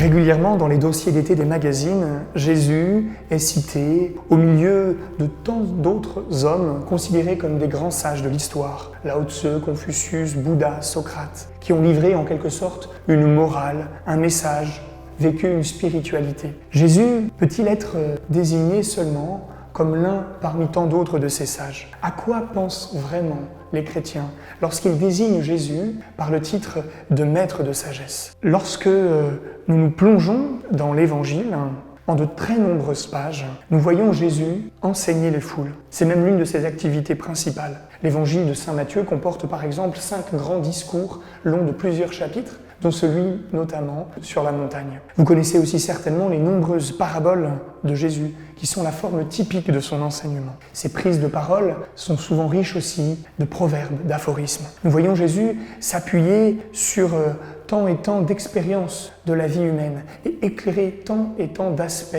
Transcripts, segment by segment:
Régulièrement, dans les dossiers d'été des magazines, Jésus est cité au milieu de tant d'autres hommes considérés comme des grands sages de l'histoire, Lao Tse, Confucius, Bouddha, Socrate, qui ont livré en quelque sorte une morale, un message, vécu une spiritualité. Jésus peut-il être désigné seulement comme l'un parmi tant d'autres de ces sages? À quoi pensent vraiment les chrétiens lorsqu'ils désignent Jésus par le titre de maître de sagesse? Lorsque nous nous plongeons dans l'Évangile, en de très nombreuses pages, nous voyons Jésus enseigner les foules. C'est même l'une de ses activités principales. L'Évangile de saint Matthieu comporte par exemple 5 grands discours longs de plusieurs chapitres, dont celui notamment sur la montagne. Vous connaissez aussi certainement les nombreuses paraboles de Jésus, qui sont la forme typique de son enseignement. Ces prises de parole sont souvent riches aussi de proverbes, d'aphorismes. Nous voyons Jésus s'appuyer sur tant et tant d'expériences de la vie humaine et éclairer tant et tant d'aspects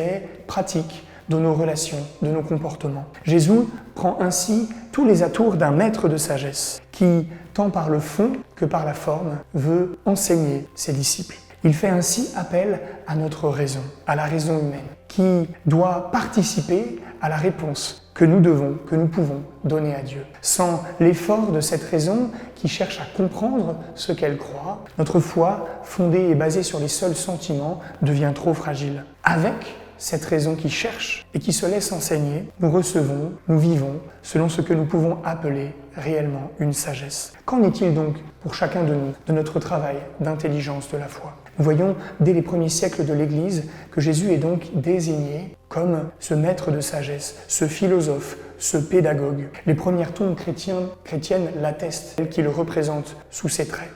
pratiques de nos relations, de nos comportements. Jésus prend ainsi tous les atours d'un maître de sagesse qui, tant par le fond que par la forme, veut enseigner ses disciples. Il fait ainsi appel à notre raison, à la raison humaine, qui doit participer à la réponse que nous pouvons donner à Dieu. Sans l'effort de cette raison qui cherche à comprendre ce qu'elle croit, notre foi, fondée et basée sur les seuls sentiments, devient trop fragile. Avec cette raison qui cherche et qui se laisse enseigner, nous recevons, nous vivons selon ce que nous pouvons appeler réellement une sagesse. Qu'en est-il donc pour chacun de nous, de notre travail d'intelligence de la foi? Nous voyons dès les premiers siècles de l'Église que Jésus est donc désigné comme ce maître de sagesse, ce philosophe, ce pédagogue. Les premières tombes chrétiennes l'attestent, elles qui le représentent sous ses traits.